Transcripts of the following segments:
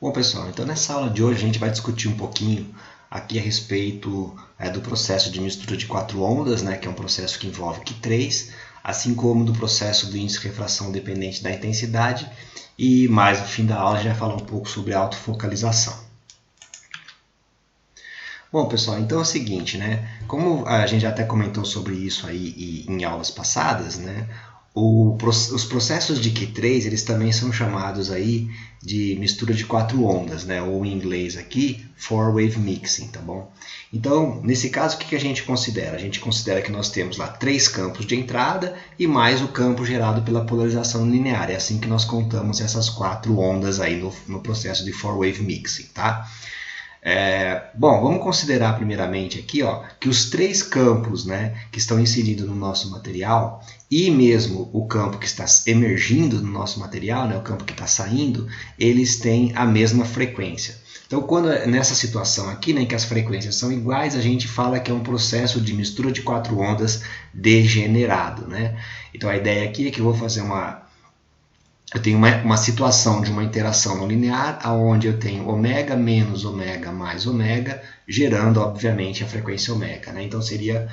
Bom, pessoal, então nessa aula de hoje a gente vai discutir um pouquinho aqui a respeito do processo de mistura de quatro ondas, né, que é um processo que envolve Q3, assim como do processo do índice de refração dependente da intensidade, e mais no fim da aula a gente vai falar um pouco sobre a autofocalização. Bom, pessoal, então é o seguinte, né, como a gente já até comentou sobre isso aí em aulas passadas, né, os processos de Q3 eles também são chamados aí de mistura de quatro ondas, né? Ou em inglês aqui, four wave mixing, tá bom? Então, nesse caso, o que a gente considera? A gente considera que nós temos lá três campos de entrada e mais o campo gerado pela polarização linear. É assim que nós contamos essas quatro ondas aí no processo de four wave mixing, tá? Bom, vamos considerar primeiramente aqui que os três campos, né, que estão inseridos no nosso material e mesmo o campo que está emergindo no nosso material, né, o campo que está saindo, eles têm a mesma frequência. Então, quando nessa situação aqui, né, em que as frequências são iguais, a gente fala que é um processo de mistura de quatro ondas degenerado, né? Então, a ideia aqui é que eu vou fazer eu tenho uma situação de uma interação não linear, onde eu tenho ômega menos ômega mais ômega, gerando, obviamente, a frequência ômega, né? Então, seria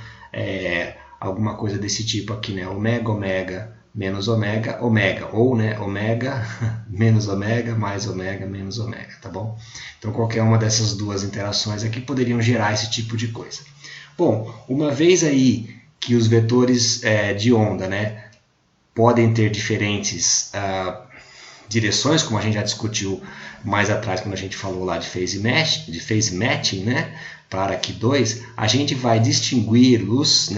alguma coisa desse tipo aqui, né? Ômega, ômega, menos ômega, ômega. Ou, né, ômega menos ômega, mais ômega, menos ômega, tá bom? Então, qualquer uma dessas duas interações aqui poderiam gerar esse tipo de coisa. Bom, uma vez aí que os vetores de onda, né, podem ter diferentes direções, como a gente já discutiu mais atrás quando a gente falou lá de phase matching, né, para Q2, a gente vai distinguir os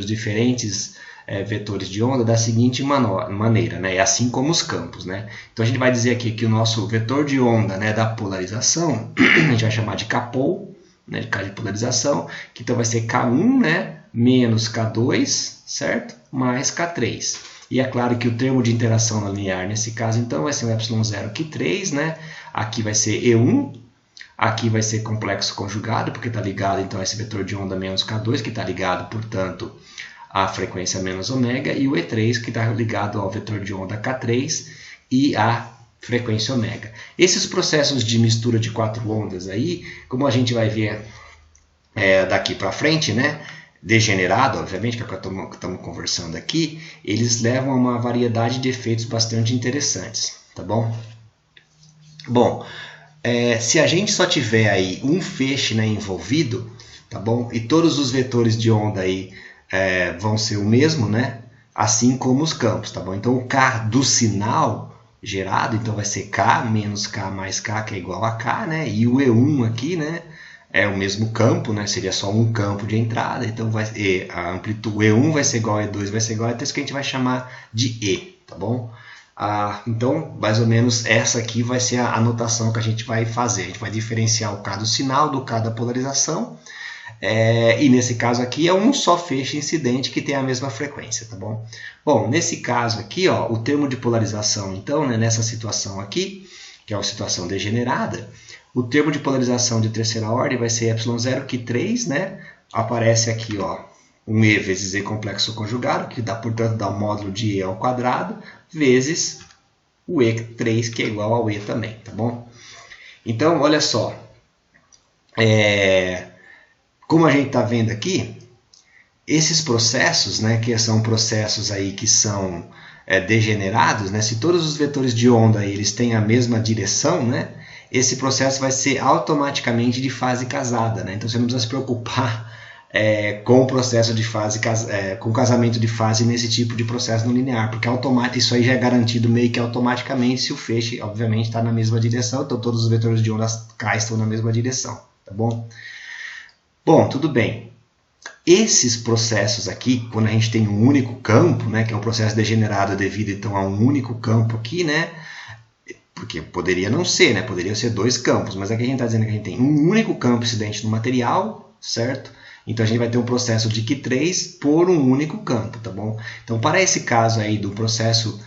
diferentes vetores de onda da seguinte maneira, né, assim como os campos, né. Então a gente vai dizer aqui que o nosso vetor de onda, né, da polarização, a gente vai chamar de Kpol, né, de K de polarização, que então vai ser K1, né, menos K2, certo? Mais K3. E é claro que o termo de interação não linear, nesse caso, então, vai ser um ε0 Q3, né? Aqui vai ser E1, aqui vai ser complexo conjugado, porque está ligado, então, a esse vetor de onda menos K2, que está ligado, portanto, à frequência menos ômega, e o E3, que está ligado ao vetor de onda K3 e à frequência ômega. Esses processos de mistura de quatro ondas aí, como a gente vai ver daqui para frente, né? Degenerado, obviamente, que é o que estamos conversando aqui, eles levam a uma variedade de efeitos bastante interessantes, tá bom? Bom, se a gente só tiver aí um feixe, né, envolvido, tá bom? E todos os vetores de onda aí vão ser o mesmo, né? Assim como os campos, tá bom? Então o K do sinal gerado, então vai ser K menos K mais K, que é igual a K, né? E o E1 aqui, né? É o mesmo campo, né? Seria só um campo de entrada, então a amplitude E1 vai ser igual a E2, vai ser igual a E3, que a gente vai chamar de E, tá bom? Então, mais ou menos essa aqui vai ser a anotação que a gente vai fazer. A gente vai diferenciar o K do sinal do K da polarização, e nesse caso aqui é um só feixe incidente que tem a mesma frequência, tá bom? Bom, nesse caso aqui, o termo de polarização, então, né, nessa situação aqui, que é uma situação degenerada, o termo de polarização de terceira ordem vai ser ε0 Q3, né? Aparece aqui, um E vezes E complexo conjugado, que dá, portanto, dá o módulo de E ao quadrado, vezes o E3, que é igual ao E também, tá bom? Então, olha só. Como a gente está vendo aqui, esses processos, né, que são processos aí que são degenerados, né? Se todos os vetores de onda aí, eles têm a mesma direção, né? Esse processo vai ser automaticamente de fase casada, né? Então você não precisa se preocupar com o processo de fase, com o casamento de fase nesse tipo de processo não linear, porque isso aí já é garantido meio que automaticamente se o feixe, obviamente, está na mesma direção, então todos os vetores de onda K estão na mesma direção, tá bom? Bom, tudo bem. Esses processos aqui, quando a gente tem um único campo, né, que é um processo degenerado devido então a um único campo aqui, né? Porque poderia não ser, né? Poderia ser dois campos, mas aqui a gente está dizendo que a gente tem um único campo incidente no material, certo? Então a gente vai ter um processo de Q3 por um único campo, tá bom? Então para esse caso aí do processo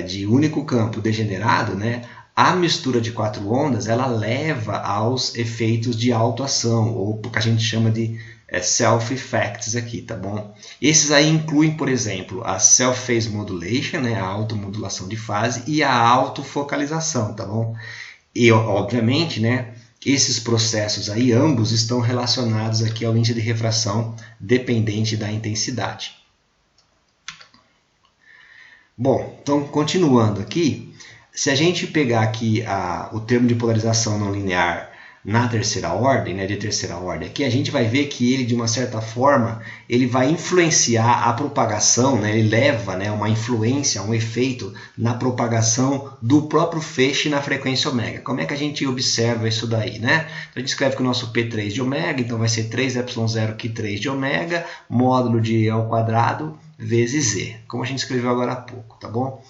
de único campo degenerado, né? A mistura de quatro ondas, ela leva aos efeitos de autoação, ou o que a gente chama de self-effects aqui, tá bom? Esses aí incluem, por exemplo, a self-phase modulation, né, a automodulação de fase, e a autofocalização, tá bom? E, obviamente, né, esses processos aí, ambos estão relacionados aqui ao índice de refração dependente da intensidade. Bom, então continuando aqui, se a gente pegar aqui o termo de polarização não linear na terceira ordem, né, de terceira ordem aqui, a gente vai ver que ele, de uma certa forma, ele vai influenciar a propagação, né, ele leva, né, uma influência, um efeito na propagação do próprio feixe na frequência ômega. Como é que a gente observa isso daí, né? Então, a gente escreve que o nosso P3 de ômega, então vai ser 3ε0 Q3 de ômega, módulo de E ao quadrado vezes Z, como a gente escreveu agora há pouco, tá bom?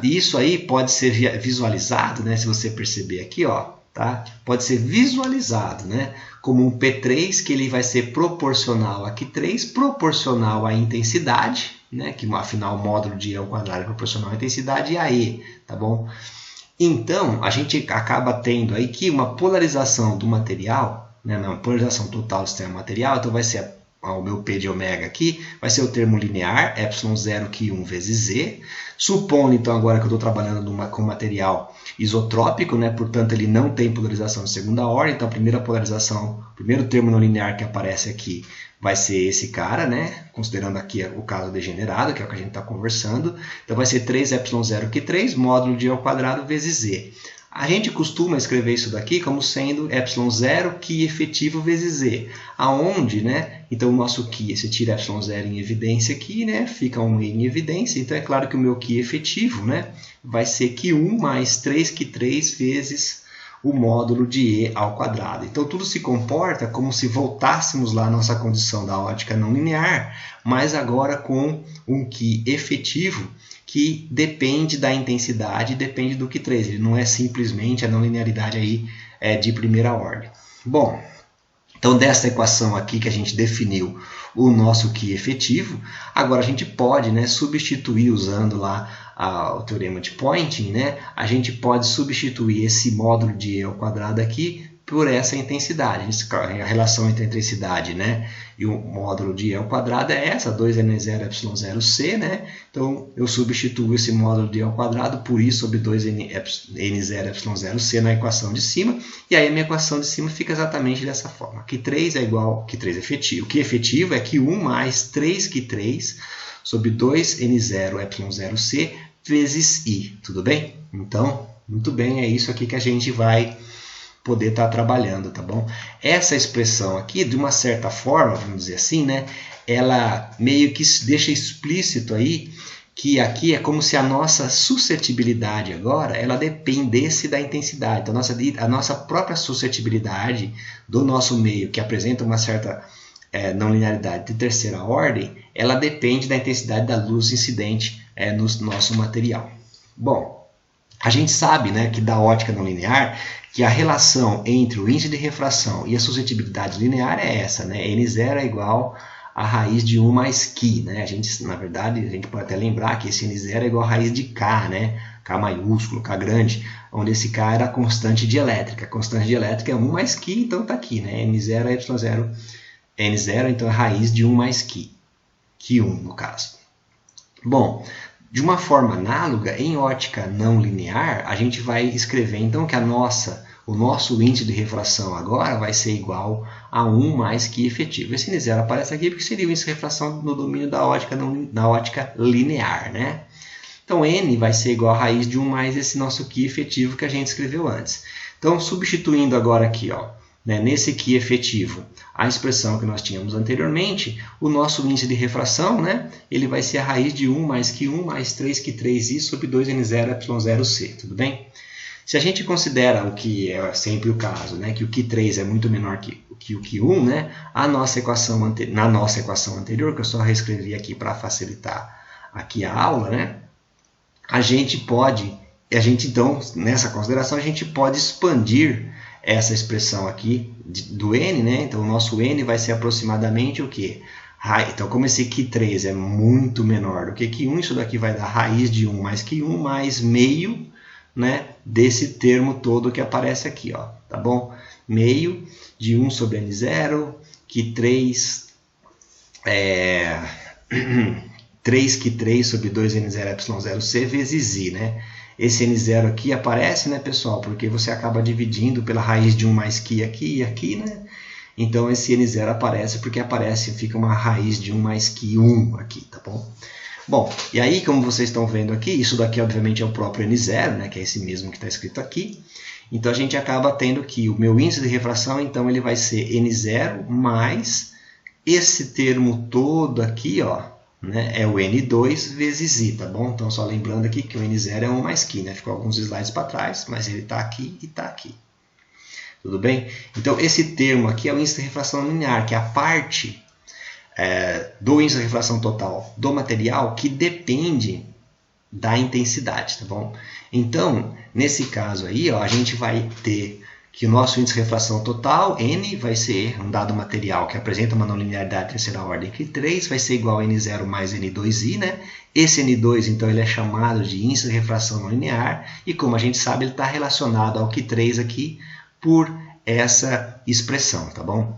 Isso aí pode ser visualizado, né, se você perceber aqui, ó, tá? Pode ser visualizado, né, como um P3 que ele vai ser proporcional a Q3, proporcional à intensidade, né, que afinal o módulo de E ao quadrado é proporcional à intensidade, e a E, tá bom? Então, a gente acaba tendo aí que uma polarização do material, né, uma polarização total do sistema material, então vai ser o meu P de ômega aqui, vai ser o termo linear, ε0 Q1 vezes Z. Supondo, então, agora que eu estou trabalhando com material isotrópico, né? Portanto, ele não tem polarização de segunda ordem, então a primeira polarização, o primeiro termo não linear que aparece aqui vai ser esse cara, né? Considerando aqui o caso degenerado, que é o que a gente está conversando. Então, vai ser 3ε0 Q3, módulo de E ao quadrado vezes Z. A gente costuma escrever isso daqui como sendo ε0 Q efetivo vezes Z, aonde, né, então o nosso Q, você tira ε0 em evidência aqui, né, fica um E em evidência, então é claro que o meu Q efetivo, né, vai ser Q1 mais 3Q3 vezes o módulo de E ao quadrado. Então tudo se comporta como se voltássemos lá à nossa condição da ótica não linear, mas agora com um Q efetivo que depende da intensidade, depende do Q3. Ele não é simplesmente a não linearidade aí de primeira ordem. Bom, então dessa equação aqui que a gente definiu o nosso Q efetivo, agora a gente pode, né, substituir usando lá o teorema de Poynting, né, a gente pode substituir esse módulo de E ao quadrado aqui por essa intensidade. A relação entre a intensidade, né, e o módulo de E ao quadrado é essa, 2n0ε0c, né? Então, eu substituo esse módulo de E ao quadrado por I sobre 2n0ε0c na equação de cima, e aí a minha equação de cima fica exatamente dessa forma. Q3 é igual, Q3 efetivo, o Q efetivo é Q1 mais 3Q3 sobre 2n0ε0c vezes I, tudo bem? Então, muito bem, é isso aqui que a gente vai poder estar trabalhando, tá bom? Essa expressão aqui, de uma certa forma, vamos dizer assim, né, ela meio que deixa explícito aí que aqui é como se a nossa suscetibilidade agora, ela dependesse da intensidade. Então, a nossa própria suscetibilidade do nosso meio, que apresenta uma certa não linearidade de terceira ordem, ela depende da intensidade da luz incidente no nosso material. Bom, a gente sabe, né, que da ótica não linear, que a relação entre o índice de refração e a suscetibilidade linear é essa, né? N0 é igual a raiz de 1 mais Q, né? Na verdade, a gente pode até lembrar que esse N0 é igual a raiz de K, né? K maiúsculo, K grande, onde esse K era a constante dielétrica. A constante dielétrica é 1 mais Q, então está aqui, né? N0 é Y0, N0, então é a raiz de 1 mais Q, Q1 no caso. Bom, de uma forma análoga, em ótica não linear, a gente vai escrever então que o nosso índice de refração agora vai ser igual a 1 mais Q efetivo. Esse N0 aparece aqui porque seria o índice de refração no domínio da ótica linear, né? Então, N vai ser igual a raiz de 1 mais esse nosso Q efetivo que a gente escreveu antes. Então, substituindo agora aqui, ó, né, nesse Q efetivo, a expressão que nós tínhamos anteriormente, o nosso índice de refração, né, ele vai ser a raiz de 1 mais Q1 mais 3Q3i sobre 2n0ε0c, tudo bem? Se a gente considera o que é sempre o caso, né, que o Q3 é muito menor que o Q1, né, na nossa equação anterior, que eu só reescrevi aqui para facilitar aqui a aula, né, então, nessa consideração, a gente pode expandir essa expressão aqui do N, né? Então, o nosso N vai ser aproximadamente o quê? Então, como esse Q3 é muito menor do que Q1, isso daqui vai dar raiz de 1 mais Q1 mais meio, né, desse termo todo que aparece aqui, ó, tá bom? Meio de 1 sobre N0, Q3, 3Q3 sobre 2N0ε0c vezes I, né? esse n0 aqui aparece, né, pessoal? Porque você acaba dividindo pela raiz de 1 mais que aqui e aqui, né? Então esse n0 aparece porque fica uma raiz de 1 mais que 1 aqui, tá bom? Bom, e aí, como vocês estão vendo aqui, isso daqui obviamente é o próprio n0, né, que é esse mesmo que está escrito aqui. Então a gente acaba tendo que o meu índice de refração, então ele vai ser n0 mais esse termo todo aqui, ó, né, é o n2 vezes i, tá bom? Então só lembrando aqui que o n0 é 1 mais que, né? Ficou alguns slides para trás, mas ele está aqui e está aqui. Tudo bem? Então esse termo aqui é o índice de refração linear, que é a parte do índice de refração total do material que depende da intensidade, tá bom? Então, nesse caso aí, ó, a gente vai ter que o nosso índice de refração total, N, vai ser um dado material que apresenta uma não linearidade de terceira ordem aqui, 3, vai ser igual a N0 mais N2i, né? Esse N2, então, ele é chamado de índice de refração não linear, e como a gente sabe, ele está relacionado ao Q3 aqui por essa expressão, tá bom?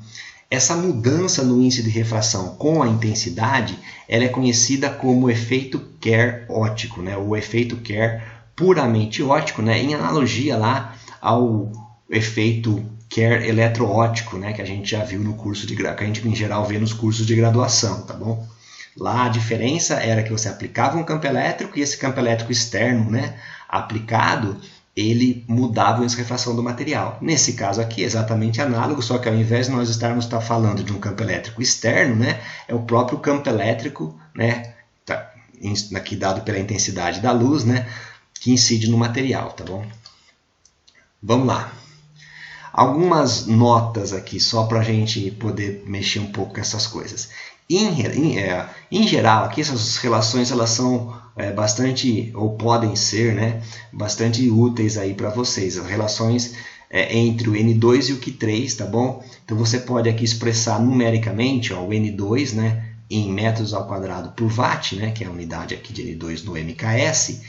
Essa mudança no índice de refração com a intensidade, ela é conhecida como efeito Kerr óptico, né? O efeito Kerr puramente óptico, né? Em analogia lá ao efeito Kerr eletroóptico, né? Que a gente já viu no curso que a gente em geral vê nos cursos de graduação, tá bom? Lá a diferença era que você aplicava um campo elétrico e esse campo elétrico externo, né, aplicado, ele mudava o índice de refração do material. Nesse caso aqui, exatamente análogo, só que ao invés de nós estarmos falando de um campo elétrico externo, né, é o próprio campo elétrico, né, aqui dado pela intensidade da luz, né, que incide no material, tá bom? Vamos lá. Algumas notas aqui, só para a gente poder mexer um pouco com essas coisas. Em geral, aqui essas relações elas são bastante, ou podem ser, né, bastante úteis aí para vocês. As relações entre o N2 e o Q3, tá bom? Então você pode aqui expressar numericamente, ó, o N2, né, em metros ao quadrado por watt, né, que é a unidade aqui de N2 no MKS,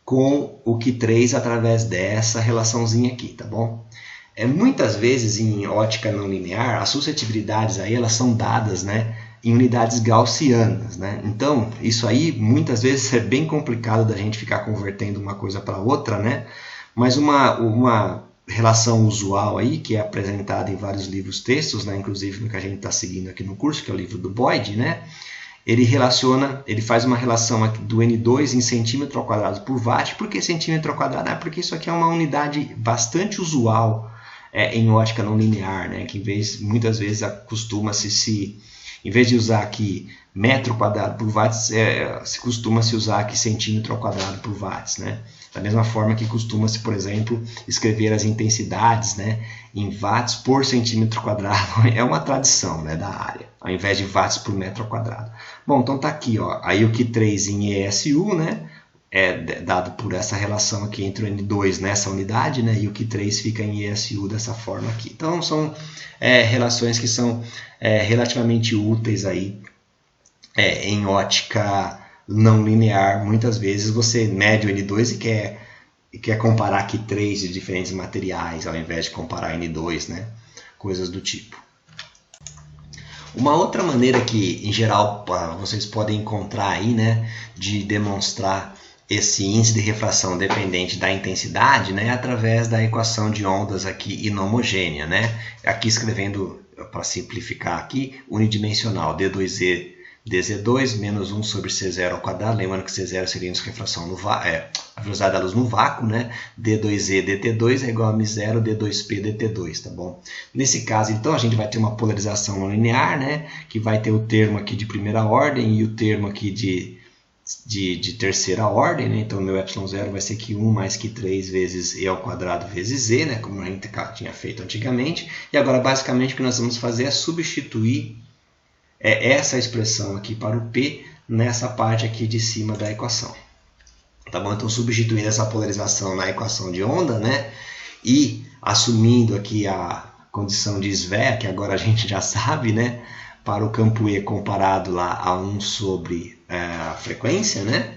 com o Q3 através dessa relaçãozinha aqui, tá bom? Muitas vezes em ótica não linear, as suscetibilidades aí elas são dadas, né, em unidades gaussianas, né? Então, isso aí muitas vezes é bem complicado da gente ficar convertendo uma coisa para outra, né? Mas uma relação usual aí, que é apresentada em vários livros textos, né? Inclusive no que a gente está seguindo aqui no curso, que é o livro do Boyd, né? Ele faz uma relação aqui do N2 em centímetro ao quadrado por watt. Por que centímetro ao quadrado? Porque isso aqui é uma unidade bastante usual em ótica não linear, né? Que muitas vezes em vez de usar aqui metro quadrado por watts, se costuma se usar aqui centímetro ao quadrado por watts, né? Da mesma forma que costuma-se, por exemplo, escrever as intensidades, né, em watts por centímetro quadrado. É uma tradição, né, da área, ao invés de watts por metro ao quadrado. Bom, então tá aqui, ó, aí o Q3 em ESU, né, é dado por essa relação aqui entre o N2 nessa unidade, né, e o Q3 fica em ESU dessa forma aqui. Então são relações que são relativamente úteis aí em ótica não linear. Muitas vezes você mede o N2 e quer comparar Q3 de diferentes materiais ao invés de comparar N2, né, coisas do tipo. Uma outra maneira que em geral vocês podem encontrar aí, né, de demonstrar esse índice de refração dependente da intensidade, né, através da equação de ondas aqui inhomogênea, né? Aqui escrevendo, para simplificar aqui, unidimensional, D2E dz2 menos 1 sobre C0 ao quadrado, lembrando que C0 seria índice de refração a velocidade da luz no vácuo, né? D2E dt2 é igual a μ0 d2p dt2, tá bom? Nesse caso, então, a gente vai ter uma polarização não linear, né? Que vai ter o termo aqui de primeira ordem e o termo aqui de terceira ordem, né? Então, meu ε0 vai ser Q1 mais Q3 vezes E ao quadrado vezes Z, né? Como a gente tinha feito antigamente. E agora, basicamente, o que nós vamos fazer é substituir essa expressão aqui para o P nessa parte aqui de cima da equação. Tá bom? Então, substituindo essa polarização na equação de onda, né? E assumindo aqui a condição de Svea, que agora a gente já sabe, né? Para o campo E comparado lá a 1 sobre a frequência, né?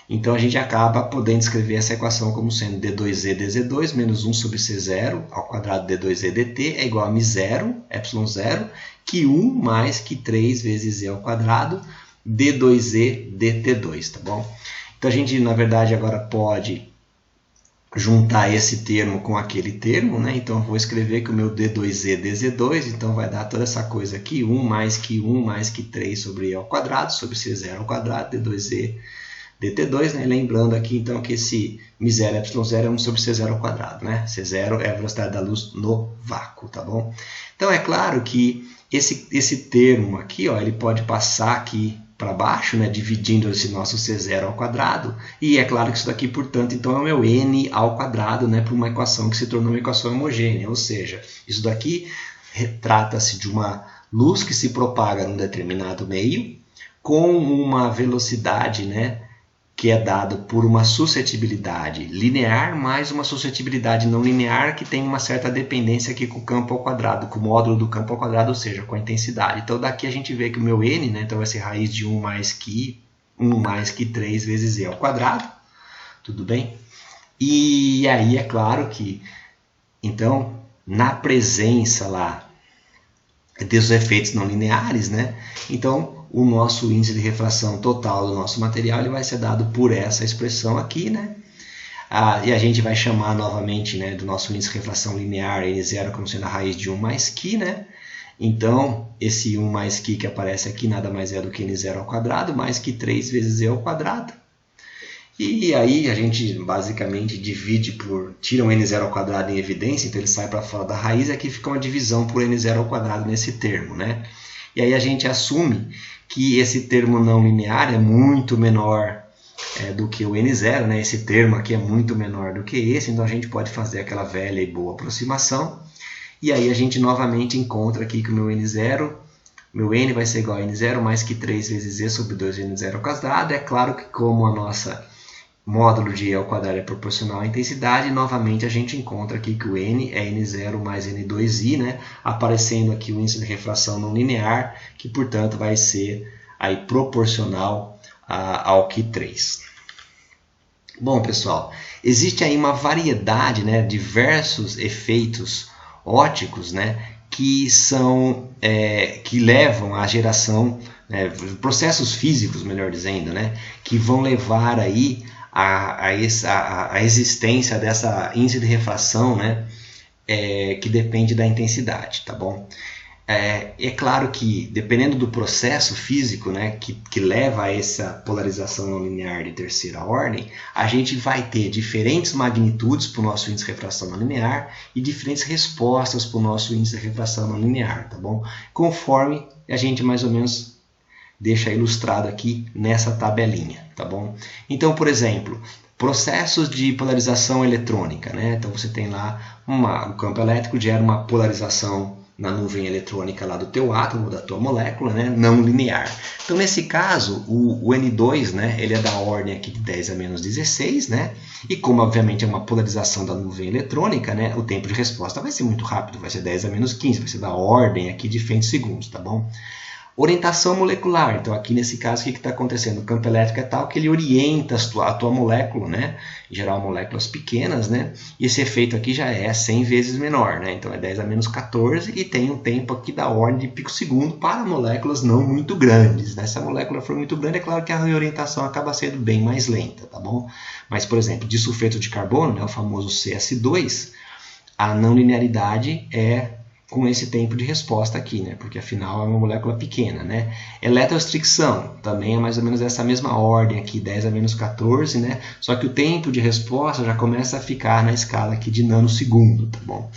Então, a gente acaba podendo escrever essa equação como sendo D2E dz2 menos 1 sobre C0 ao quadrado D2E dt é igual a μ0, ε0, Q1 mais Q3 vezes E ao quadrado D2E dt2, tá bom? Então, a gente, na verdade, agora pode juntar esse termo com aquele termo, né? Então eu vou escrever que o meu D2Z, DZ2, então vai dar toda essa coisa aqui, 1 mais que 1 mais que 3 sobre E ao quadrado, sobre C0 ao quadrado, D2Z, dt2, né? Lembrando aqui então que esse miséria y0 é 1 sobre c0 ao quadrado, né? c0 é a velocidade da luz no vácuo, tá bom? Então é claro que esse termo aqui, ó, ele pode passar aqui para baixo, né, dividindo esse nosso c0 ao quadrado, e é claro que isso daqui, portanto, então é o meu n ao quadrado, né, para uma equação que se tornou uma equação homogênea, ou seja, isso daqui trata-se de uma luz que se propaga num determinado meio com uma velocidade, né, que é dado por uma suscetibilidade linear mais uma suscetibilidade não linear que tem uma certa dependência aqui com o campo ao quadrado, com o módulo do campo ao quadrado, ou seja, com a intensidade. Então daqui a gente vê que o meu n, né, então vai ser raiz de 1 mais que 3 vezes e ao quadrado, tudo bem? E aí é claro que, então, na presença lá dos efeitos não lineares, né, então o nosso índice de refração total do nosso material ele vai ser dado por essa expressão aqui, né? E a gente vai chamar novamente, né, do nosso índice de refração linear N0 como sendo a raiz de 1 mais Qi, né? Então, esse 1 mais Qi que aparece aqui nada mais é do que N0 ao quadrado, mais que 3 vezes E ao quadrado. E aí a gente basicamente divide por... tira um N0 ao quadrado em evidência, então ele sai para fora da raiz, e aqui fica uma divisão por N0 ao quadrado nesse termo, né? E aí a gente assume que esse termo não linear é muito menor do que o N0, né? Esse termo aqui é muito menor do que esse, então a gente pode fazer aquela velha e boa aproximação. E aí a gente novamente encontra aqui que o meu N0, meu N vai ser igual a N0 mais que 3 vezes E sobre 2N0 ao quadrado. É claro que como a nossa módulo de E ao quadrado é proporcional à intensidade, novamente a gente encontra aqui que o N é N0 mais N2I, né? Aparecendo aqui o índice de refração não linear, que portanto vai ser aí proporcional ao Q3. Bom, pessoal, existe aí uma variedade, né, diversos efeitos ópticos, né, que levam à geração, processos físicos, melhor dizendo, né, que vão levar aí a existência dessa índice de refração, né, que depende da intensidade, tá bom? É claro que, dependendo do processo físico, né, que leva a essa polarização não linear de terceira ordem, a gente vai ter diferentes magnitudes para o nosso índice de refração não linear e diferentes respostas para o nosso índice de refração não linear, tá bom? Conforme a gente mais ou menos deixa ilustrado aqui nessa tabelinha, tá bom? Então, por exemplo, processos de polarização eletrônica, né? Então você tem lá o campo elétrico gera uma polarização na nuvem eletrônica lá do teu átomo, da tua molécula, né? Não linear. Então, nesse caso, o N2, né? Ele é da ordem aqui de 10 a menos 16, né? E como, obviamente, é uma polarização da nuvem eletrônica, né? O tempo de resposta vai ser muito rápido, vai ser 10 a menos 15, vai ser da ordem aqui de femtosegundos, tá bom? Orientação molecular. Então, aqui nesse caso, o que está acontecendo? O campo elétrico é tal que ele orienta a tua molécula, né? Em geral, moléculas pequenas, né? E esse efeito aqui já é 100 vezes menor, né? Então, é 10 a menos 14 e tem um tempo aqui da ordem de picosegundo para moléculas não muito grandes, né? Se a molécula for muito grande, é claro que a reorientação acaba sendo bem mais lenta, tá bom? Mas, por exemplo, disulfeto de carbono, né? O famoso CS2, a não linearidade é com esse tempo de resposta aqui, né? Porque afinal é uma molécula pequena, né? Eletrorestrição também é mais ou menos essa mesma ordem aqui, 10 a menos 14, né? Só que o tempo de resposta já começa a ficar na escala aqui de nanosegundo, tá bom?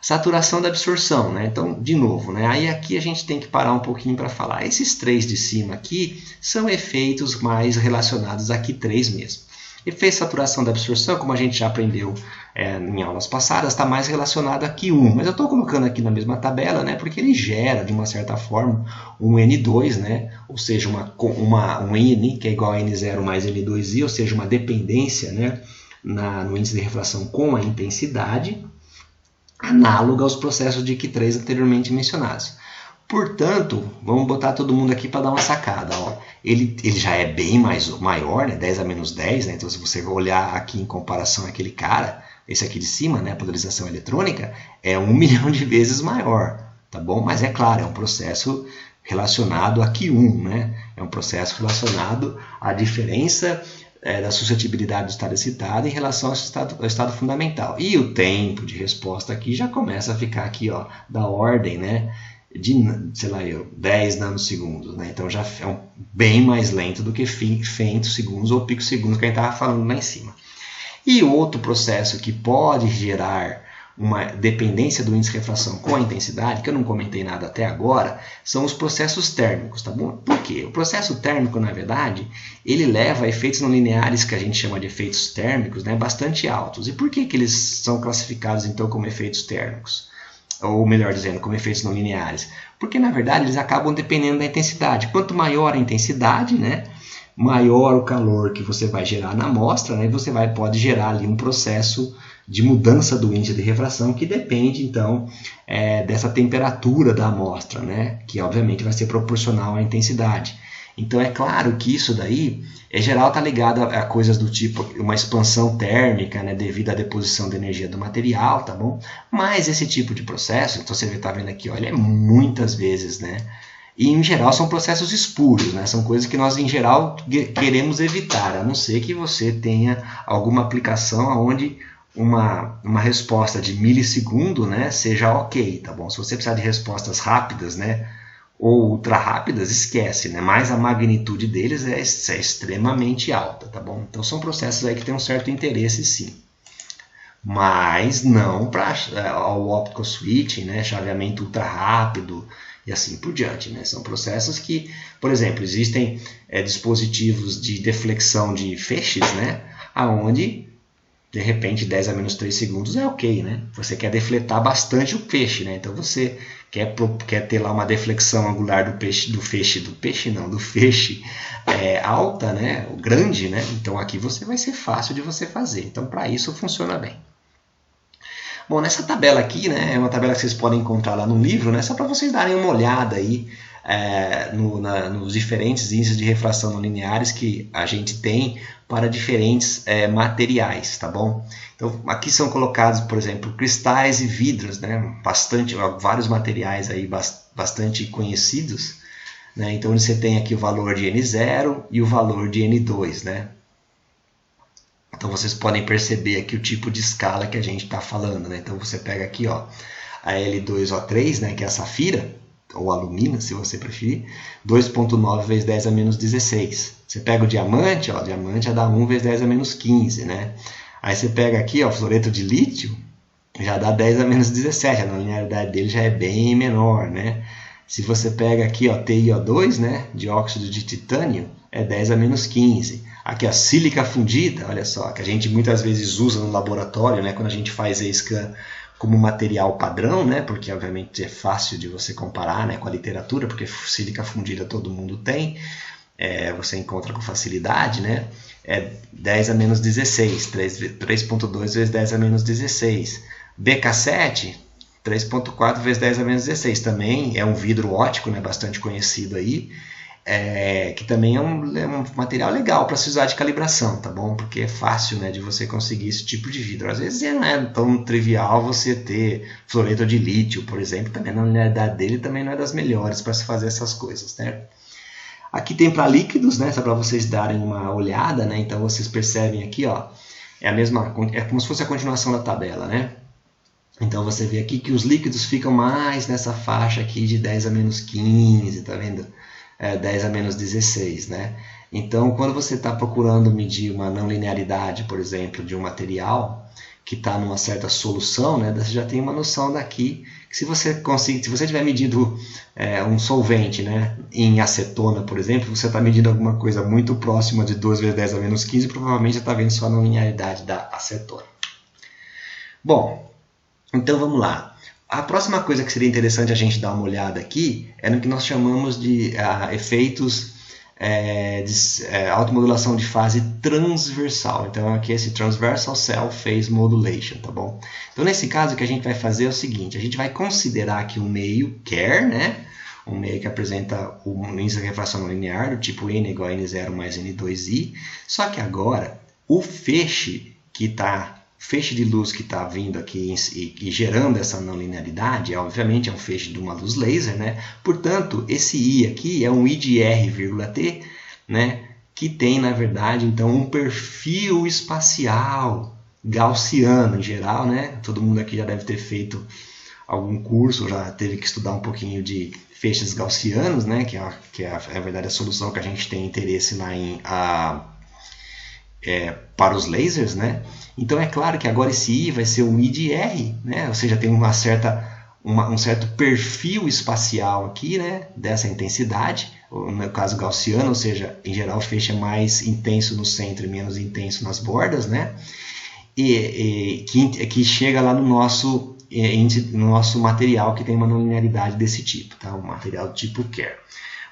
Saturação da absorção, né? Então, de novo, né? Aí aqui a gente tem que parar um pouquinho para falar. Esses três de cima aqui são efeitos mais relacionados a Q3 mesmo. Efeito de saturação da absorção, como a gente já aprendeu em aulas passadas, está mais relacionado a Q1. Mas eu estou colocando aqui na mesma tabela, né, porque ele gera, de uma certa forma, um N2, né, ou seja, um N que é igual a N0 mais N2I, ou seja, uma dependência, né, no índice de refração com a intensidade, análoga aos processos de Q3 anteriormente mencionados. Portanto, vamos botar todo mundo aqui para dar uma sacada. Ó. Ele já é bem maior, né? 10 a menos 10. Né? Então, se você olhar aqui em comparação àquele cara, esse aqui de cima, né? A polarização eletrônica, é 1 milhão de vezes maior. Tá bom? Mas é claro, é um processo relacionado a Q1. Né? É um processo relacionado à diferença da suscetibilidade do estado excitado em relação ao estado fundamental. E o tempo de resposta aqui já começa a ficar aqui, ó, da ordem, né, de, sei lá, 10 nanosegundos, né? Então já é bem mais lento do que femtosegundos ou picosegundos que a gente estava falando lá em cima. E outro processo que pode gerar uma dependência do índice de refração com a intensidade, que eu não comentei nada até agora, são os processos térmicos, tá bom? Por quê? O processo térmico, na verdade, ele leva a efeitos não lineares, que a gente chama de efeitos térmicos, né, bastante altos. E por que eles são classificados, então, como efeitos térmicos? Ou melhor dizendo, como efeitos não lineares? Porque, na verdade, eles acabam dependendo da intensidade. Quanto maior a intensidade, né, maior o calor que você vai gerar na amostra, né, e você pode gerar ali um processo de mudança do índice de refração, que depende, então, dessa temperatura da amostra, né? Que, obviamente, vai ser proporcional à intensidade. Então, é claro que isso daí, em geral, está ligado a coisas do tipo uma expansão térmica, né? Devido à deposição de energia do material, tá bom? Mas esse tipo de processo, então você está vendo aqui, olha, muitas vezes, né? E, em geral, são processos espúrios, né? São coisas que nós, em geral, queremos evitar, a não ser que você tenha alguma aplicação onde uma resposta de milissegundo, né, seja ok, tá bom? Se você precisar de respostas rápidas, né, ou ultra rápidas, esquece, né? Mas a magnitude deles é extremamente alta, tá bom? Então são processos aí que têm um certo interesse, sim. Mas não para o optical switching, né, chaveamento ultra rápido e assim por diante, né? São processos que, por exemplo, existem dispositivos de deflexão de feixes, né, aonde de repente 10 a menos 3 segundos é ok, né? Você quer defletar bastante o peixe, né? Então você quer ter lá uma deflexão angular do feixe alta, né? Grande, né? Então aqui vai ser fácil de você fazer. Então para isso funciona bem. Bom, nessa tabela aqui, né? É uma tabela que vocês podem encontrar lá no livro, né? Só para vocês darem uma olhada aí nos diferentes índices de refração não lineares que a gente tem para diferentes materiais, tá bom? Então, aqui são colocados, por exemplo, cristais e vidros, né? Vários materiais aí bastante conhecidos, né? Então, você tem aqui o valor de N0 e o valor de N2, né? Então, vocês podem perceber aqui o tipo de escala que a gente está falando, né? Então, você pega aqui, ó, a L2O3, né? Que é a safira, ou alumina, se você preferir, 2,9 vezes 10 a menos 16. Você pega o diamante, ó, o diamante já dá 1 vezes 10 a menos 15, né? Aí você pega aqui, ó, o fluoreto de lítio, já dá 10 a menos 17, a linearidade dele já é bem menor, né? Se você pega aqui, ó, TiO2, né, dióxido de titânio, é 10 a menos 15. Aqui a sílica fundida, olha só, que a gente muitas vezes usa no laboratório, né, quando a gente faz E-scan como material padrão, né, porque obviamente é fácil de você comparar, né, com a literatura, porque sílica fundida todo mundo tem, você encontra com facilidade, né, é 10 a menos 16, 3,2 vezes 10 a menos 16. BK7, 3,4 vezes 10 a menos 16, também é um vidro óptico, né, bastante conhecido aí, que também é um material legal para se usar de calibração, tá bom? Porque é fácil, né, de você conseguir esse tipo de vidro. Às vezes não é tão trivial você ter fluoreto de lítio, por exemplo, também na unidade dele também não é das melhores para se fazer essas coisas, né? Aqui tem para líquidos, né, só para vocês darem uma olhada, né? Então vocês percebem aqui, ó, é como se fosse a continuação da tabela, né? Então você vê aqui que os líquidos ficam mais nessa faixa aqui de 10 a menos 15, tá vendo? 10 a menos 16, né? Então, quando você está procurando medir uma não linearidade, por exemplo, de um material que está numa certa solução, né, você já tem uma noção daqui que se você tiver medido um solvente, né, em acetona, por exemplo, você está medindo alguma coisa muito próxima de 2 vezes 10 a menos 15, provavelmente você está vendo só a não linearidade da acetona. Bom, então vamos lá. A próxima coisa que seria interessante a gente dar uma olhada aqui é no que nós chamamos de efeitos de automodulação de fase transversal. Então aqui é esse Transversal Cell Phase Modulation, tá bom? Então nesse caso o que a gente vai fazer é o seguinte, a gente vai considerar aqui um meio Kerr, né? Um meio que apresenta o índice de refração não linear do tipo N igual a N0 mais N2i, só que agora o feixe de luz que está vindo aqui e gerando essa não linearidade, obviamente é um feixe de uma luz laser, né? Portanto, esse I aqui é um I de R,T, né? que tem, na verdade, então, um perfil espacial gaussiano em geral, né? Todo mundo aqui já deve ter feito algum curso, já teve que estudar um pouquinho de feixes gaussianos, né? Que é na verdade, a solução que a gente tem interesse lá para os lasers, né? Então é claro que agora esse I vai ser um I de R, né? Ou seja, tem um certo perfil espacial aqui, né? Dessa intensidade, no caso gaussiano, ou seja, em geral o feixe é mais intenso no centro e menos intenso nas bordas, né? Que chega lá no nosso material que tem uma não linearidade desse tipo, tá? Um material do tipo Kerr.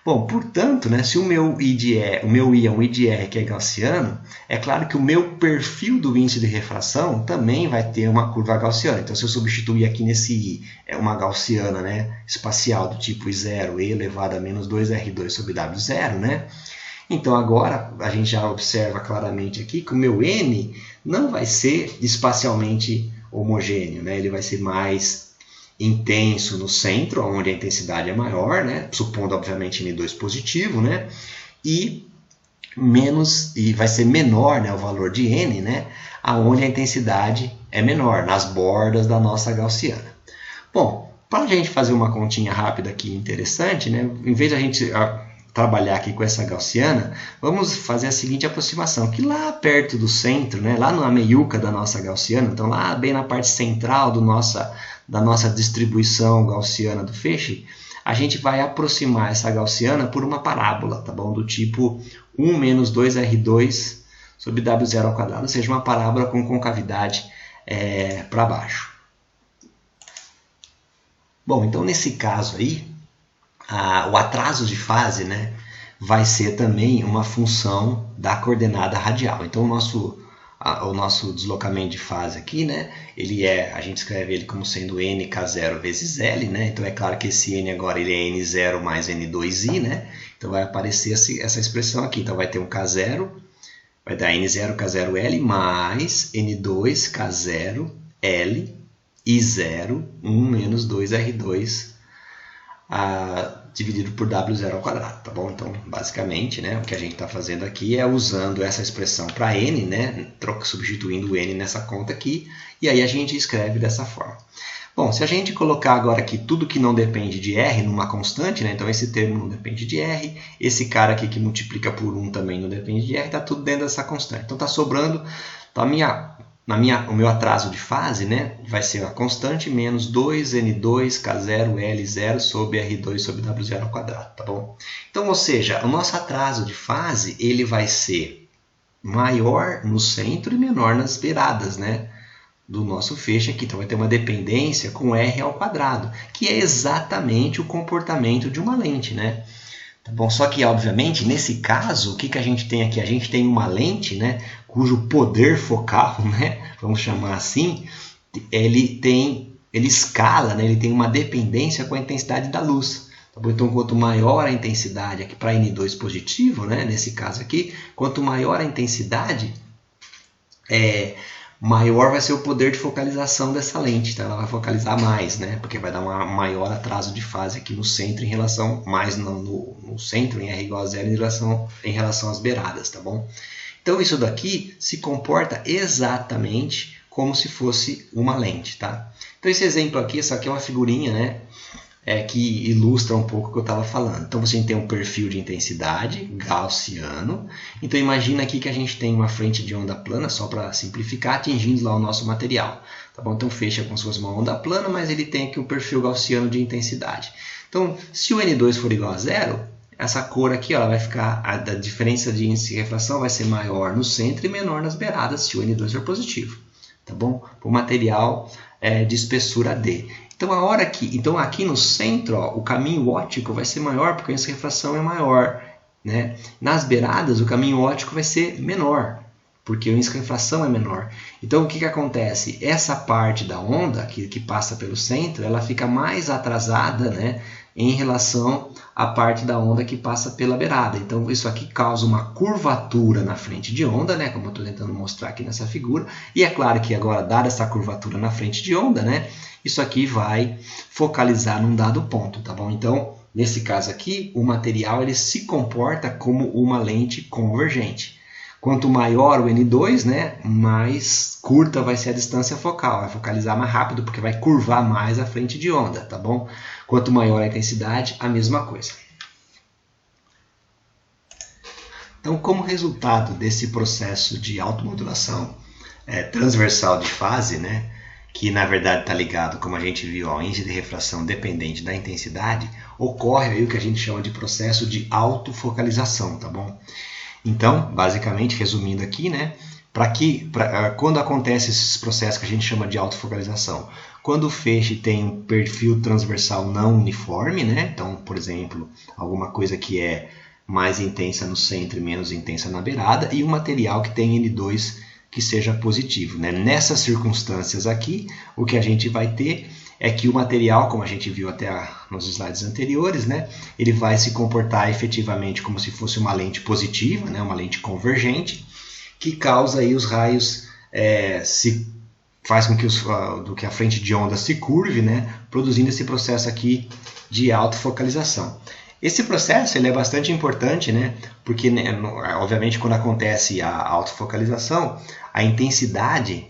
Bom, portanto, né, se o meu I é um I de R que é gaussiano, é claro que o meu perfil do índice de refração também vai ter uma curva gaussiana. Então, se eu substituir aqui nesse I, é uma gaussiana, né, espacial do tipo I0, E elevado a menos 2R2 sobre W0, né? Então, agora, a gente já observa claramente aqui que o meu N não vai ser espacialmente homogêneo, né? Ele vai ser mais intenso no centro, onde a intensidade é maior, né? Supondo, obviamente, N2 positivo, né? E vai ser menor, né, o valor de N, né? Aonde a intensidade é menor, nas bordas da nossa gaussiana. Bom, para a gente fazer uma continha rápida aqui interessante, né? Em vez de a gente trabalhar aqui com essa gaussiana, vamos fazer a seguinte aproximação, que lá perto do centro, né, lá na meiuca da nossa gaussiana, então lá bem na parte central da nossa distribuição gaussiana do feixe, a gente vai aproximar essa gaussiana por uma parábola, tá bom? Do tipo 1 menos 2R2 sobre W0 ao quadrado, ou seja, uma parábola com concavidade para baixo. Bom, então nesse caso aí, o atraso de fase, né, vai ser também uma função da coordenada radial. Então o nosso deslocamento de fase aqui, né, a gente escreve ele como sendo nk0 vezes L, né? Então é claro que esse N agora ele é N0 mais N2I, né? Então vai aparecer essa expressão aqui. Então vai ter um K0, vai dar N0 K0L mais N2 K0 L I0 1 menos 2R2 dividido por W0 ao quadrado, tá bom? Então, basicamente, né, o que a gente está fazendo aqui é usando essa expressão para N, né, substituindo o N nessa conta aqui, e aí a gente escreve dessa forma. Bom, se a gente colocar agora aqui tudo que não depende de R numa constante, né, então esse termo não depende de R, esse cara aqui que multiplica por 1 também não depende de R, está tudo dentro dessa constante. Então, está sobrando, então, o meu atraso de fase, né, vai ser a constante menos 2N2 K0L0 sobre R2 sobre W0 ao quadrado, tá bom? Então, ou seja, o nosso atraso de fase ele vai ser maior no centro e menor nas beiradas, né, do nosso feixe aqui. Então, vai ter uma dependência com R ao quadrado, que é exatamente o comportamento de uma lente, né? Tá bom? Só que, obviamente, nesse caso, o que a gente tem aqui? A gente tem uma lente, né, cujo poder focal, né, vamos chamar assim, ele escala, né, ele tem uma dependência com a intensidade da luz. Tá bom? Então, quanto maior a intensidade aqui para N2 positivo, né, nesse caso aqui, quanto maior a intensidade, maior vai ser o poder de focalização dessa lente, então ela vai focalizar mais, né? Porque vai dar um maior atraso de fase aqui no centro em relação, mais no centro, em R igual a zero, em relação às beiradas, tá bom? Então isso daqui se comporta exatamente como se fosse uma lente, tá? Então esse exemplo aqui, essa aqui é uma figurinha, né? Que ilustra um pouco o que eu estava falando. Então você tem um perfil de intensidade gaussiano. Então imagina aqui que a gente tem uma frente de onda plana, só para simplificar, atingindo lá o nosso material. Tá bom? Então fecha como se fosse uma onda plana, mas ele tem aqui um perfil gaussiano de intensidade. Então se o N2 for igual a zero, essa cor aqui ela vai ficar, a diferença de índice de refração vai ser maior no centro e menor nas beiradas se o N2 for positivo. Tá bom? Para o material de espessura D. Então aqui no centro, ó, o caminho óptico vai ser maior porque a refração é maior, né? Nas beiradas o caminho óptico vai ser menor porque a refração é menor. Então o que acontece? Essa parte da onda que passa pelo centro, ela fica mais atrasada, né, em relação à parte da onda que passa pela beirada. Então isso aqui causa uma curvatura na frente de onda, né, como eu estou tentando mostrar aqui nessa figura. E é claro que agora, dada essa curvatura na frente de onda, né, isso aqui vai focalizar num dado ponto, tá bom? Então, Nesse caso aqui, o material ele se comporta como uma lente convergente. Quanto maior o N2, né, mais curta vai ser a distância focal, vai focalizar mais rápido porque vai curvar mais a frente de onda, tá bom? Quanto maior a intensidade, a mesma coisa. Então, como resultado desse processo de automodulação transversal de fase, né, que na verdade está ligado, como a gente viu, ao índice de refração dependente da intensidade, ocorre aí o que a gente chama de processo de autofocalização, tá bom? Então, basicamente, resumindo aqui, né, quando acontece esses processos que a gente chama de autofocalização? Quando o feixe tem um perfil transversal não uniforme, né, então, por exemplo, alguma coisa que é mais intensa no centro e menos intensa na beirada, e um material que tem N2 que seja positivo, né? Nessas circunstâncias aqui, o que a gente vai ter é que o material, como a gente viu até nos slides anteriores, né, ele vai se comportar efetivamente como se fosse uma lente positiva, né, uma lente convergente, que causa aí os raios, faz com que a frente de onda se curve, né, produzindo esse processo aqui de autofocalização. Esse processo ele é bastante importante, né, porque, né, obviamente, quando acontece a autofocalização, a intensidade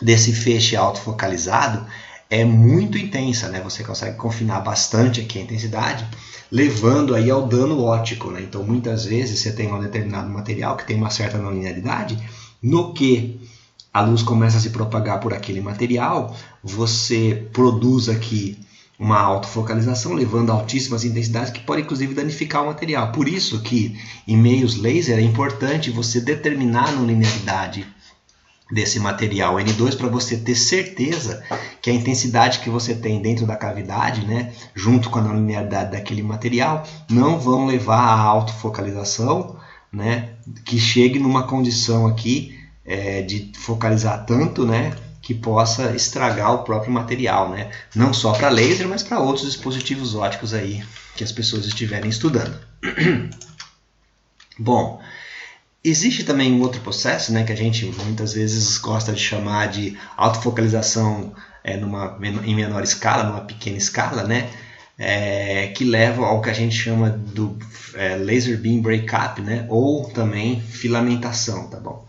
desse feixe autofocalizado é muito intensa, né? Você consegue confinar bastante aqui a intensidade, levando aí ao dano óptico, né? Então, muitas vezes você tem um determinado material que tem uma certa não linearidade, no que a luz começa a se propagar por aquele material, você produz aqui uma autofocalização, levando a altíssimas intensidades que pode inclusive danificar o material. Por isso que em meios laser é importante você determinar a não linearidade desse material N2 para você ter certeza que a intensidade que você tem dentro da cavidade, né, junto com a não linearidade daquele material, não vão levar à autofocalização, né, que chegue numa condição aqui de focalizar tanto, né, que possa estragar o próprio material, né, não só para laser, mas para outros dispositivos ópticos aí que as pessoas estiverem estudando. Bom, existe também um outro processo, né, que a gente muitas vezes gosta de chamar de autofocalização em menor escala, numa pequena escala, né, que leva ao que a gente chama do laser beam breakup, né, ou também filamentação, tá bom?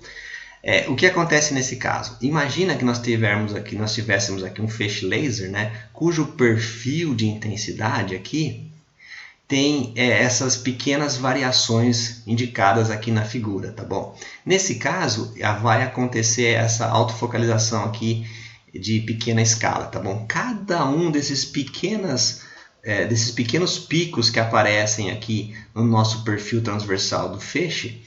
O que acontece nesse caso? Imagina que nós tivéssemos aqui um feixe laser, né, cujo perfil de intensidade aqui tem essas pequenas variações indicadas aqui na figura, tá bom? Nesse caso, vai acontecer essa autofocalização aqui de pequena escala, tá bom? Cada um desses pequenos picos que aparecem aqui no nosso perfil transversal do feixe